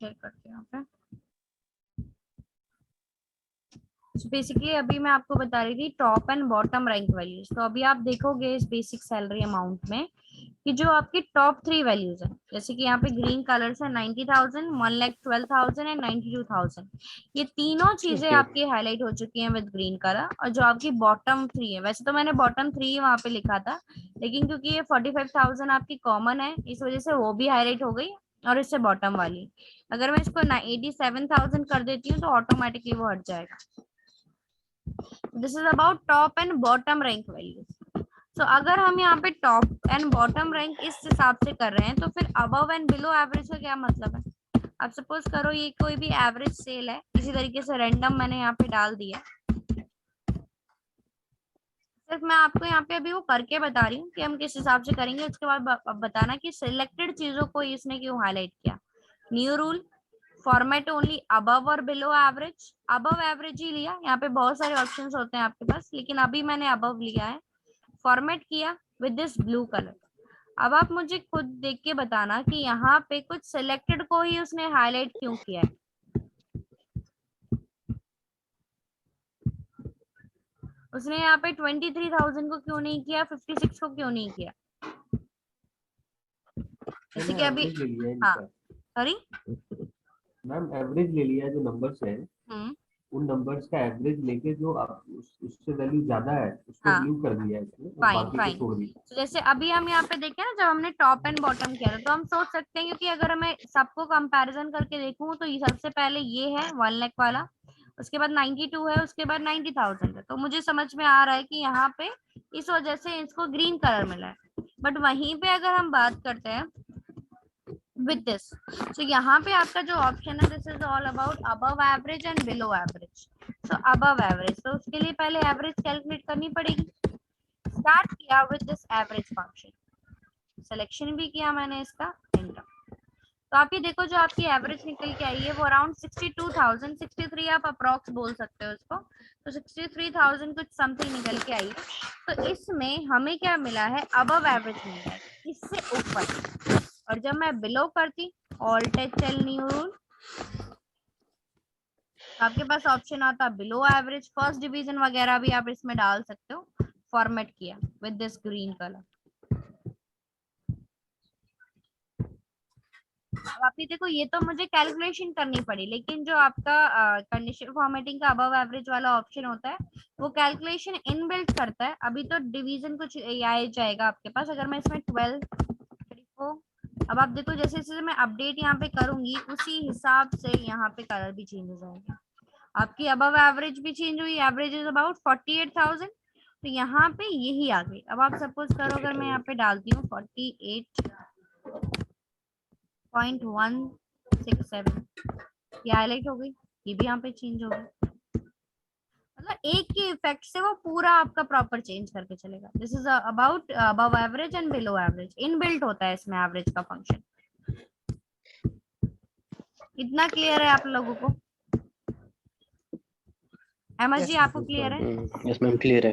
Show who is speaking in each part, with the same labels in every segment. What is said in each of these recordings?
Speaker 1: Share करते हैं यहाँ पे। बेसिकली अभी मैं आपको बता रही थी top and bottom rank values. तो अभी आप देखोगे इस बेसिक सैलरी अमाउंट में कि जो आपकी टॉप 3 वैल्यूज है, जैसे कि यहाँ पे ग्रीन कलर से 90,000, 1,12,000 एंड 92,000, ये तीनों चीजें आपकी हाईलाइट हो चुकी हैं विद ग्रीन कलर। और जो आपकी बॉटम 3 है, वैसे तो मैंने बॉटम 3 वहां पे लिखा था, लेकिन क्योंकि ये 45,000 आपकी कॉमन है, इस वजह से वो भी हाईलाइट हो गई। और इससे बॉटम वाली अगर मैं इसको 87,000 कर देती हूँ तो ऑटोमेटिकली वो हट जाएगा। This is about top and bottom rank values. So अगर हम यहाँ पे टॉप एंड बॉटम रैंक इस हिसाब से कर रहे हैं, तो फिर अबव एंड बिलो एवरेज का क्या मतलब है? अब सपोज करो ये कोई भी एवरेज सेल है, इसी तरीके से रैंडम मैंने यहाँ पे डाल दिया। सिर्फ मैं आपको यहाँ पे अभी वो करके बता रही हूँ कि हम किस हिसाब से करेंगे, उसके बाद बताना कि सिलेक्टेड चीजों को इसने क्यों हाईलाइट किया। New rule, format only above और बिलो एवरेज। अबव एवरेज ही लिया, यहाँ पे बहुत सारे ऑप्शंस होते हैं आपके पास, लेकिन अभी मैंने अबव लिया है। फॉर्मेट किया विद दिस ब्लू कलर। अब आप मुझे खुद देख के बताना कि यहाँ पे कुछ सिलेक्टेड को ही उसने हाईलाइट क्यों किया है। उसने यहाँ पे 23,000 को क्यों नहीं किया, 56 को क्यों नहीं किया? जैसे कि अभी हाँ, सॉरी
Speaker 2: मैम एवरेज ले लिया, जो नंबर्स है उन नंबर्स का एवरेज लेके जो उससे वैल्यू ज्यादा है उसको
Speaker 1: हाँ,
Speaker 2: ब्लू कर दिया है इसने, और
Speaker 1: फाइन
Speaker 2: बाकी को
Speaker 1: फाइन।
Speaker 2: छोड़ दिया।
Speaker 1: तो जैसे अभी हम यहाँ पे देखें ना, जब हमने टॉप एंड बॉटम किया था, तो हम सोच सकते हैं, क्योंकि अगर मैं सबको कंपैरिजन करके देखूं तो ये सबसे पहले ये है 1 लाख वाला, उसके बाद 92 है, उसके बाद 90,000 है। तो मुझे समझ में आ रहा है कि यहाँ पे इस वजह से इसको ग्रीन कलर मिला है। बट वहीं पे अगर हम बात करते हैं विद दिस, तो यहाँ पे आपका जो ऑप्शन है, this is all about above average and below average. तो अबव एवरेज, तो उसके लिए पहले एवरेज कैलकुलेट करनी पड़ेगी। स्टार्ट किया with this average function, selection भी किया मैंने इसका, एंटर। तो आप ये देखो जो आपकी एवरेज निकल के आई है वो अराउंड 62,000, 63 आप अप्रोक्स बोल सकते हो इसको। तो 63,000 कुछ समथिंग निकल के आई है। तो इसमें हमें क्या मिला है, अबव एवरेज मिला है, इससे ऊपर। और जब मैं बिलो करती, ऑल्ट एल न्यू रूल, तो आपके पास ऑप्शन आता बिलो एवरेज, फर्स्ट डिवीजन वगैरह भी आप इसमें डाल सकते हो। फॉर्मेट किया विद दिस ग्रीन कलर। अब आप ये देखो, ये तो मुझे कैलकुलेशन करनी पड़ी, लेकिन जो आपका कंडीशन फॉर्मेटिंग का अबव एवरेज वाला ऑप्शन होता है, वो कैलकुलेशन इनबिल्ट करता है। अभी तो डिवीजन कुछ आ जाएगा आपके पास। अगर मैं इसमें 12 34, अब आप देखो जैसे जैसे मैं अपडेट यहाँ पे करूंगी, उसी हिसाब से यहाँ पे कलर भी चेंज हो जाएगा। आपकी अबव एवरेज भी चेंज हुई, एवरेज इज अबाउट 48,000, तो यहाँ पे यही आ गई। अब आप सपोज करो अगर मैं यहाँ पे डालती हूँ 48.167, ये हाईलाइट हो गई, ये भी यहाँ पे चेंज हो गई। मतलब एक के इफेक्ट से वो पूरा आपका प्रॉपर चेंज करके चलेगा। This is about above average and below average, inbuilt होता है इसमें एवरेज का फंक्शन। इतना क्लियर है आप लोगों को? अहमद जी आपको क्लियर है?
Speaker 3: यस मैम क्लियर है।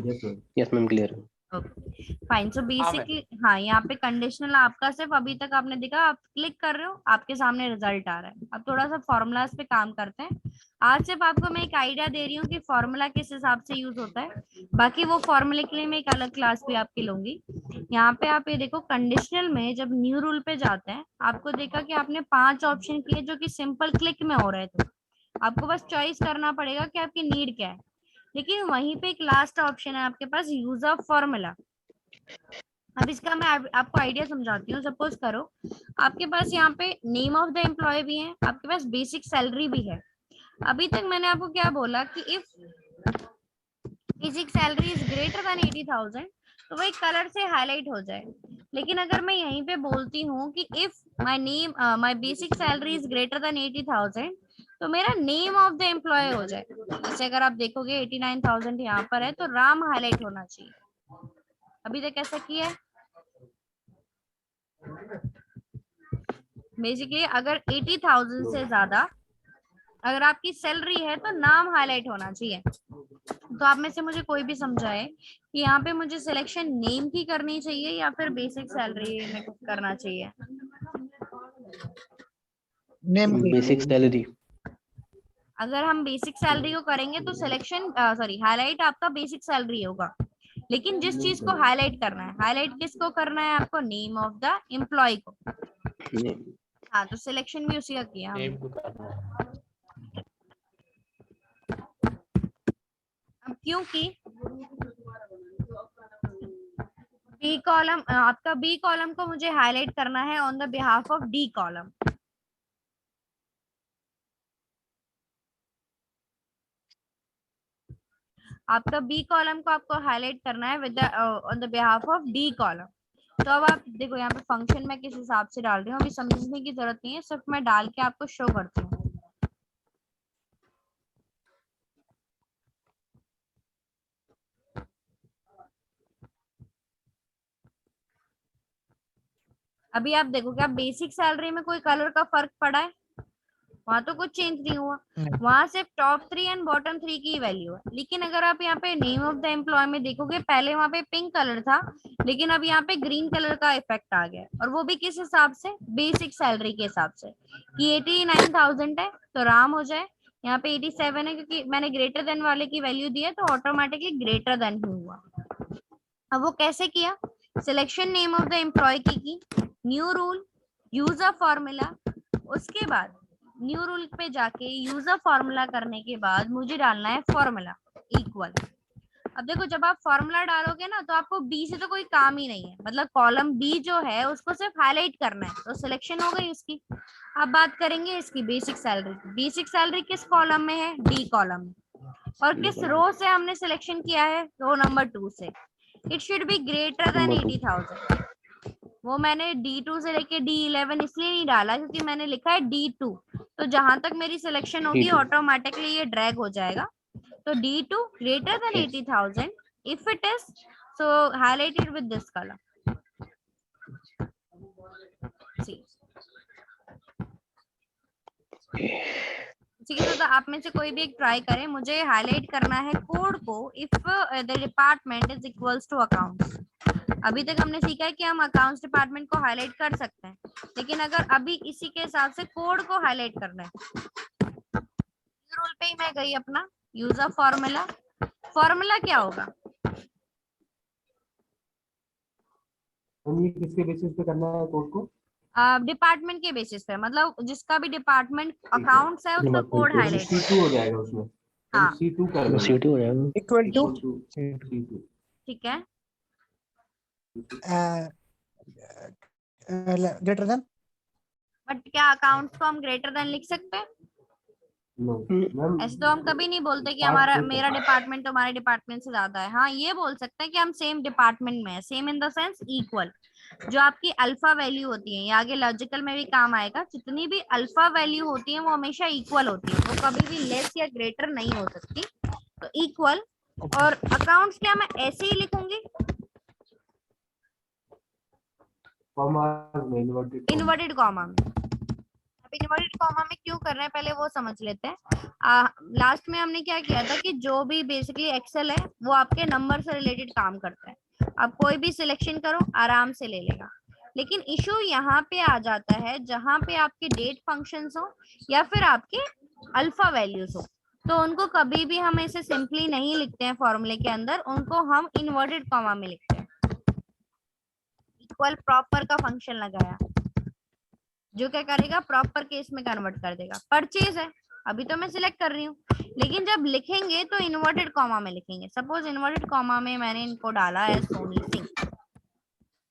Speaker 3: यस मैम क्लियर है।
Speaker 1: Okay fine. सो बेसिकली हाँ, यहाँ पे कंडीशनल आपका सिर्फ अभी तक आपने देखा, आप क्लिक कर रहे हो, आपके सामने रिजल्ट आ रहा है। अब थोड़ा सा फॉर्मूलाज पे काम करते हैं। आज सिर्फ आपको मैं एक आइडिया दे रही हूँ कि फॉर्मूला किस हिसाब से यूज होता है, बाकी वो फॉर्मूले के लिए मैं एक अलग क्लास भी आपकी लूंगी। यहाँ पे आप ये देखो, कंडीशनल में जब न्यू रूल पे जाते हैं, आपको देखा कि आपने 5 ऑप्शन किए जो कि सिंपल क्लिक में हो रहे थे। आपको बस चॉइस करना पड़ेगा कि आपकी नीड क्या है। लेकिन वहीं पे एक लास्ट ऑप्शन है आपके पास, यूज ऑफ फॉर्मूला। अब इसका मैं आपको आइडिया समझाती हूँ। सपोज करो आपके पास यहाँ पे नेम ऑफ द एम्प्लॉय भी है, आपके पास बेसिक सैलरी भी है। अभी तक मैंने आपको क्या बोला कि if basic salary is greater than 80,000, तो वो एक कलर से हाईलाइट हो जाए। लेकिन अगर मैं यहीं पे बोलती हूँ कि if my basic salary is greater than 80,000, तो मेरा नेम ऑफ द एम्प्लॉय हो जाए। जैसे अगर आप देखोगे 89,000 यहाँ पर है, तो राम हाईलाइट होना चाहिए। अभी तक कैसा किया है? बेसिकली अगर 80,000 से ज्यादा अगर आपकी सैलरी है, तो नाम हाईलाइट होना चाहिए। तो आप में से मुझे कोई भी समझाए कि यहाँ पे मुझे सिलेक्शन नेम की करनी चाहिए या फिर बेसिक सैलरी में करना चाहिए।
Speaker 4: Name
Speaker 3: basic salary.
Speaker 1: अगर हम बेसिक सैलरी को करेंगे तो सिलेक्शन सॉरी हाईलाइट आपका बेसिक सैलरी होगा, लेकिन जिस चीज को हाईलाइट करना है, हाईलाइट किसको करना है आपको? नेम ऑफ द एम्प्लॉय को। हाँ, तो सिलेक्शन भी उसी का किया हमने। अब क्योंकि बी कॉलम, आपका बी कॉलम को मुझे हाईलाइट करना है on the behalf of D column. आपका बी कॉलम को आपको हाईलाइट करना है with on the behalf of D column. तो अब आप देखो यहाँ पे फंक्शन में किस हिसाब से डाल रही हूँ, अभी समझने की जरूरत नहीं है, सिर्फ मैं डाल के आपको शो करती हूँ। अभी आप देखो क्या बेसिक सैलरी में कोई कलर का फर्क पड़ा है? वहां तो कुछ चेंज नहीं हुआ, वहां सिर्फ टॉप 3 एंड बॉटम 3 की वैल्यू है। लेकिन अगर आप यहाँ पे नेम ऑफ द एम्प्लॉय में देखोगे, पहले वहां पे पिंक कलर था, लेकिन अब यहाँ पे ग्रीन कलर का इफेक्ट आ गया, और वो भी किस हिसाब से? बेसिक सैलरी के हिसाब से कि 89,000 है तो राम हो जाए, यहाँ पे 87 है क्योंकि मैंने ग्रेटर देन वाले की वैल्यू दी है, तो ऑटोमेटिकली ग्रेटर देन ही हुआ। अब वो कैसे किया? Selection name of the employee की new rule, use a formula, उसके बाद न्यू रूल पे जाके यूज अ फॉर्मूला करने के बाद मुझे डालना है फॉर्मूला इक्वल। अब देखो जब आप फॉर्मूला डालोगे ना तो आपको बी से तो कोई काम ही नहीं है, मतलब कॉलम बी जो है उसको सिर्फ हाईलाइट करना है, तो सिलेक्शन हो गई उसकी। अब बात करेंगे इसकी बेसिक सैलरी। बेसिक सैलरी किस कॉलम में है? डी कॉलम में। और किस रो से हमने सिलेक्शन किया है? रो नंबर 2 से। It should be greater than 80,000। वो मैंने D2 से लेके D11 इसलिए नहीं डाला क्योंकि मैंने लिखा है D2, तो जहां तक मेरी सिलेक्शन होगी ऑटोमेटिकली ये ड्रैग हो जाएगा। तो D2 greater than 80,000 if it is, so highlight it with this color. See. ठीक है, तो आप में से कोई भी एक ट्राई करें, मुझे हाईलाइट करना है कोड को if the department is equals to accounts. अभी तक हमने सीखा है कि हम अकाउंट्स डिपार्टमेंट को हाईलाइट कर सकते हैं, लेकिन अगर अभी इसी के हिसाब से कोड को हाईलाइट करना है, रूल पे ही मैं गई अपना यूज अ फॉर्मूला। फॉर्मूला क्या होगा?
Speaker 2: ये किसके बेसिस पे करना है कोड को?
Speaker 1: डिपार्टमेंट के बेसिस पे, मतलब जिसका भी डिपार्टमेंट अकाउंट्स है उसका कोड हाईलाइट
Speaker 2: C2 हो जाएगा उसमें।
Speaker 1: हाँ
Speaker 2: C2 कर देना।
Speaker 3: C2 हो जाएगा
Speaker 4: इक्वल टू
Speaker 2: C2।
Speaker 1: ठीक है,
Speaker 4: ग्रेटर देन।
Speaker 1: बट क्या अकाउंट्स को हम ग्रेटर देन लिख सकते हैं? ऐसे तो हम कभी नहीं बोलते कि हमारा मेरा डिपार्टमेंट तुम्हारे डिपार्टमेंट से ज्यादा है। हाँ, ये बोल सकते हैं कि हम सेम डिपार्टमेंट में है, same in the sense equal. जो आपकी अल्फा वैल्यू होती है, ये आगे लॉजिकल में भी काम आएगा, जितनी भी अल्फा वैल्यू होती है वो हमेशा इक्वल होती है, वो कभी भी लेस या ग्रेटर नहीं हो सकती। तो इक्वल, और अकाउंट्स क्या मैं ऐसे ही लिखूंगी? इन्वर्टेड कॉमा में। अब इन्वर्टेड कॉमा में क्यों कर रहे हैं पहले वो समझ लेते हैं। लास्ट में हमने क्या किया था कि जो भी बेसिकली एक्सेल है वो आपके नंबर से रिलेटेड काम करता है, आप कोई भी सिलेक्शन करो आराम से ले लेगा। लेकिन इशू यहाँ पे आ जाता है जहां पे आपके डेट फंक्शंस हो या फिर आपके अल्फा वैल्यूज हो, तो उनको कभी भी हम ऐसे सिंपली नहीं लिखते हैं फॉर्मूले के अंदर, उनको हम इन्वर्टेड कॉमा में लिखते हैं। इक्वल प्रॉपर का फंक्शन लगाया जो क्या करेगा, प्रॉपर केस में कन्वर्ट कर देगा। परचेज है, अभी तो मैं सिलेक्ट कर रही हूँ, लेकिन जब लिखेंगे तो इन्वर्टेड कॉमा में लिखेंगे। सपोज इन्वर्टेड कॉमा में मैंने इनको डाला है Soni Singh,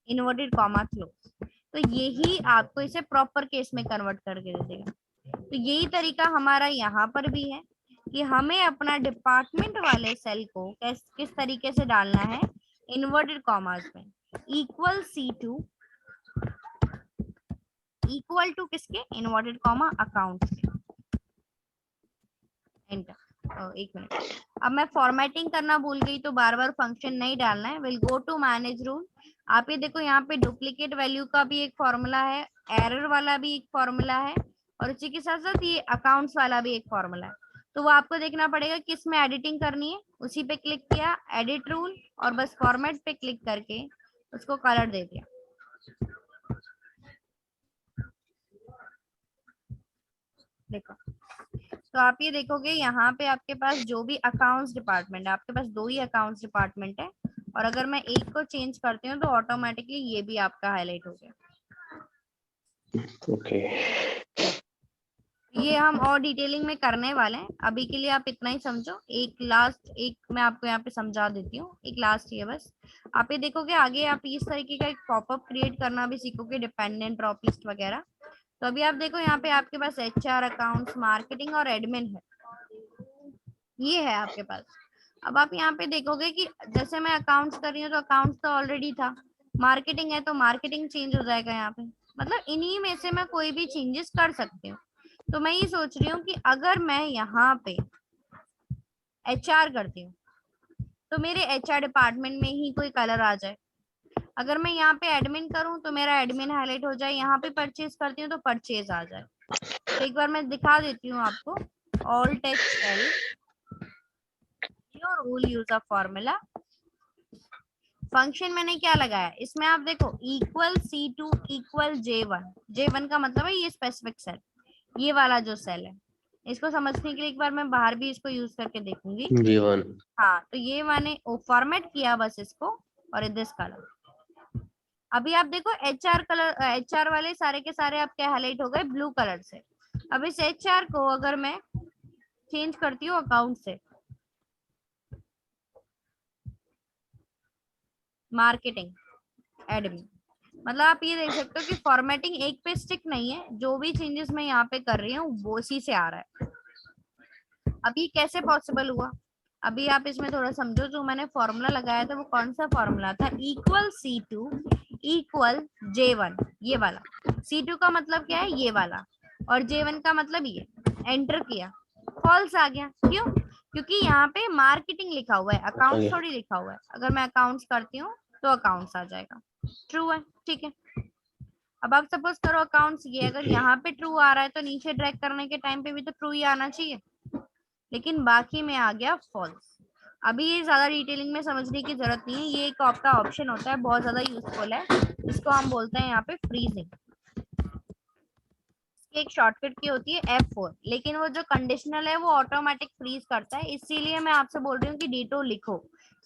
Speaker 1: inverted comma close, तो यही आपको इसे प्रॉपर केस में कन्वर्ट करके दे देगा। तो यही तरीका हमारा यहाँ पर भी है कि हमें अपना डिपार्टमेंट वाले सेल को किस तरीके से डालना है, इन्वर्टेड कॉमास में। इक्वल C2 इक्वल टू किसके? इन्वर्टेड कॉमा अकाउंट के। एंटर। एक मिनट, अब मैं फॉर्मेटिंग करना भूल गई तो बार बार फंक्शन नहीं डालना है। Will go to manage rule. आप ये देखो यहाँ पे डुप्लीकेट वैल्यू का भी एक फॉर्मूला है, एरर वाला भी एक फॉर्मूला है, और इसी के साथ साथ ये अकाउंट्स वाला भी एक फॉर्मूला है। तो वो आपको देखना पड़ेगा किस में एडिटिंग करनी है। उसी पे क्लिक किया, एडिट रूल, और बस फॉर्मेट पे क्लिक करके उसको कलर दे दिया। देखो, तो आप ये देखोगे यहाँ पे आपके पास जो भी अकाउंट्स डिपार्टमेंट है, आपके पास 2 ही अकाउंट्स डिपार्टमेंट है, और अगर मैं एक को चेंज करती हूँ तो ऑटोमेटिकली ये भी आपका हाईलाइट हो गया।
Speaker 3: ओके।
Speaker 1: ये हम और डिटेलिंग में करने वाले हैं, अभी के लिए आप इतना ही समझो। एक मैं आपको यहाँ पे समझा देती हूँ, एक लास्ट ये बस। आप ये देखोगे आगे आप इस तरीके का एक पॉपअप क्रिएट करना भी सीखोगे, डिपेंडेंट ड्रॉप लिस्ट वगैरह। तो अभी आप देखो यहाँ पे आपके पास HR, अकाउंट्स, मार्केटिंग और एडमिन है, ये है आपके पास। अब आप यहाँ पे देखोगे कि जैसे मैं अकाउंट्स कर रही हूँ तो अकाउंट्स तो ऑलरेडी था, मार्केटिंग है तो मार्केटिंग चेंज हो जाएगा यहाँ पे, मतलब इन्हीं में से मैं कोई भी चेंजेस कर सकती हूँ। तो मैं ये सोच रही हूँ कि अगर मैं यहाँ पे HR करती हूँ तो मेरे HR डिपार्टमेंट में ही कोई कलर आ जाए, अगर मैं यहाँ पे एडमिन करूँ तो मेरा एडमिन हाईलाइट हो जाए, यहाँ पे परचेज करती हूँ तो परचेज आ जाए। तो एक बार मैं दिखा देती हूँ आपको, alt HL, rule use of formula, function मैंने क्या लगाया इसमें, आप देखो equal C2 equal J1, J1 का मतलब है ये स्पेसिफिक सेल, ये वाला जो सेल है। इसको समझने के लिए एक बार मैं बाहर भी इसको यूज करके देखूंगी।
Speaker 3: J1।
Speaker 1: हाँ, तो ये मैंने फॉर्मेट किया बस इसको, और दिस कलर। अभी आप देखो HR कलर, HR वाले सारे के सारे आपके हाईलाइट हो गए ब्लू कलर से। अब इस HR को अगर मैं चेंज करती हूँ अकाउंट से मार्केटिंग एडमिन, मतलब आप ये देख सकते हो कि फॉर्मेटिंग एक पे स्टिक नहीं है, जो भी चेंजेस मैं यहाँ पे कर रही हूँ वो उसी से आ रहा है। अभी कैसे पॉसिबल हुआ, अभी आप इसमें थोड़ा समझो, जो मैंने फॉर्मूला लगाया था वो कौन सा फॉर्मूला था, इक्वल C2 इक्वल J1, ये वाला। C2 का मतलब क्या है, ये वाला, और J1 का मतलब ये। एंटर किया, फॉल्स आ गया, क्यों, क्योंकि यहाँ पे मार्केटिंग लिखा हुआ है, अकाउंट्स थोड़ी लिखा हुआ है। अगर मैं अकाउंट्स करती हूँ तो अकाउंट्स आ जाएगा, ट्रू है, ठीक है। अब आप सपोज करो अकाउंट्स, ये अगर यहाँ पे ट्रू आ रहा है तो नीचे ड्रैग करने के टाइम पे भी तो ट्रू ही आना चाहिए, लेकिन बाकी में आ गया फॉल्स। अभी ये ज्यादा डिटेलिंग में समझने की जरूरत नहीं है, ये एक आपका ऑप्शन होता है, बहुत ज्यादा यूजफुल है, इसको हम बोलते हैं यहाँ पे फ्रीजिंग। एक शॉर्टकट की होती है F4, लेकिन वो जो कंडीशनल है वो ऑटोमेटिक फ्रीज करता है, इसीलिए मैं आपसे बोल रही हूँ कि D2 लिखो,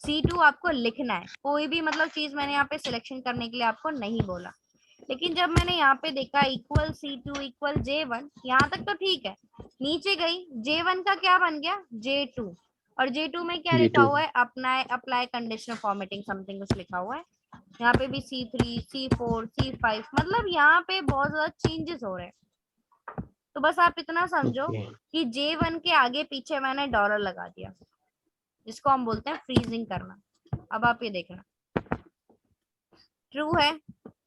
Speaker 1: C2 आपको लिखना है, कोई भी मतलब चीज मैंने यहाँ पे सिलेक्शन करने के लिए आपको नहीं बोला। लेकिन जब मैंने यहाँ पे देखा इक्वल C2 इक्वल J1, यहाँ तक तो ठीक है, नीचे गई J1 का क्या बन गया J2, और J2 में क्या लिखा
Speaker 3: J2।
Speaker 1: हुआ है, अप्लाई कंडीशनल फॉर्मेटिंग समथिंग कुछ लिखा हुआ है। यहाँ पे भी C3 C4 C5, मतलब यहाँ पे बहुत ज्यादा चेंजेस हो रहे हैं। तो बस आप इतना समझो
Speaker 3: ओके।
Speaker 1: कि J1 के आगे पीछे मैंने डॉलर लगा दिया, जिसको हम बोलते हैं फ्रीजिंग करना। अब आप ये देखना, ट्रू है,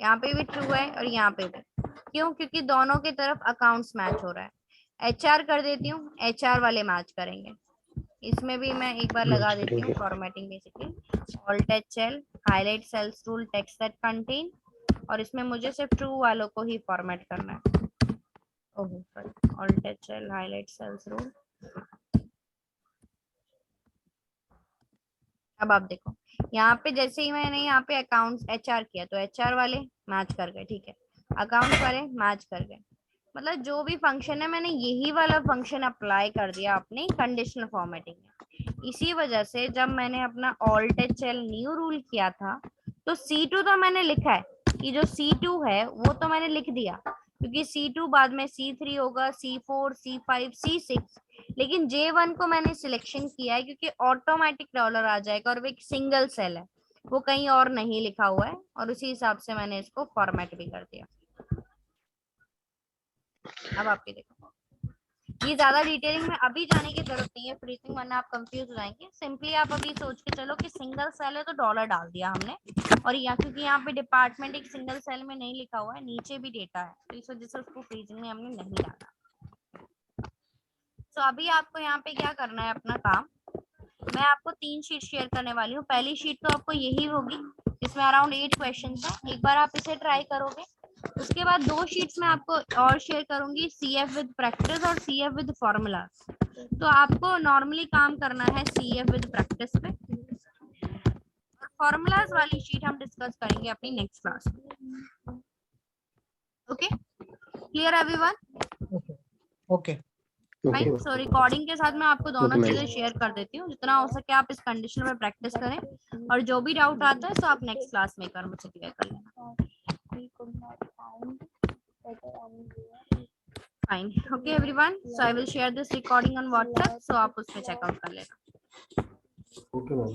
Speaker 1: यहाँ पे भी ट्रू है और यहाँ पे भी, क्यों, क्योंकि दोनों की तरफ अकाउंट्स मैच हो रहा है। HR कर देती हूँ, HR वाले मैच करेंगे। इसमें भी मैं एक बार लगा
Speaker 3: मैच
Speaker 1: देती हूँ
Speaker 3: करेंगे।
Speaker 1: Formatting, basically alt HL, highlight cells rule, text that contain, और इसमें मुझे सिर्फ ट्रू वालों को ही फॉर्मेट करना है। ओहो sorry, alt HL, highlight cells rule. अब आप देखो यहाँ पे जैसे ही मैंने यहाँ पे अकाउंट्स HR किया तो HR वाले मैच कर गए, ठीक है, अकाउंट्स वाले मैच कर गए, मतलब जो भी फंक्शन है मैंने यही वाला फंक्शन अप्लाई कर दिया अपनी कंडीशनल फॉर्मेटिंग में। इसी वजह से जब मैंने अपना ऑल्ट HL न्यू रूल किया था तो C2 तो मैंने लिखा है कि जो C2 है वो तो मैंने लिख दिया, क्योंकि C2 बाद में C3 होगा, C4 C5 C6, लेकिन J1 को मैंने सिलेक्शन किया है क्योंकि ऑटोमेटिक डॉलर आ जाएगा और वो एक सिंगल सेल है, वो कहीं और नहीं लिखा हुआ है, और उसी हिसाब से मैंने इसको फॉर्मेट भी कर दिया। अब आप ये देखो, ये ज्यादा डिटेलिंग में अभी जाने की जरूरत नहीं है फ्रीजिंग, वरना आप कंफ्यूज हो जाएंगे। सिंपली आप अभी सोच के चलो कि सिंगल सेल है तो डॉलर डाल दिया हमने, और यहाँ क्योंकि यहाँ पे डिपार्टमेंट एक सिंगल सेल में नहीं लिखा हुआ है, नीचे भी डेटा है, तो इस वजह से उसको फ्रीजिंग में हमने नहीं डाला। तो अभी आपको यहाँ पे क्या करना है, अपना काम, मैं आपको 3 शीट शेयर करने वाली हूँ। पहली शीट तो आपको यही होगी, इसमें अराउंड 8 क्वेश्चन है, एक बार आप इसे ट्राई करोगे। उसके बाद 2 शीट्स में आपको और शेयर करूंगी, CF विद प्रैक्टिस और CF विद फॉर्मूलाज। तो आपको नॉर्मली काम करना है CF विद प्रैक्टिस पे, फॉर्मूलाज वाली शीट हम डिस्कस करेंगे अपनी नेक्स्ट क्लास में। Okay, clear everyone?
Speaker 4: Okay.
Speaker 1: Fine. So recording के साथ मैं आपको दोनों
Speaker 3: Okay, ma'am.
Speaker 1: चीजें शेयर कर देती हूँ, जितना हो सके आप इस कंडीशन में प्रैक्टिस करें, और जो भी डाउट आता है तो आप नेक्स्ट क्लास में कर मुझसे क्लियर कर लेना। Fine, okay everyone, so I will share this recording on WhatsApp, so आप उसमें चेकआउट कर लेना।
Speaker 2: Okay ma'am.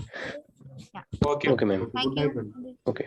Speaker 3: Okay, ma'am.
Speaker 1: Thank
Speaker 2: good night
Speaker 1: you.
Speaker 2: Ma'am.
Speaker 3: Okay.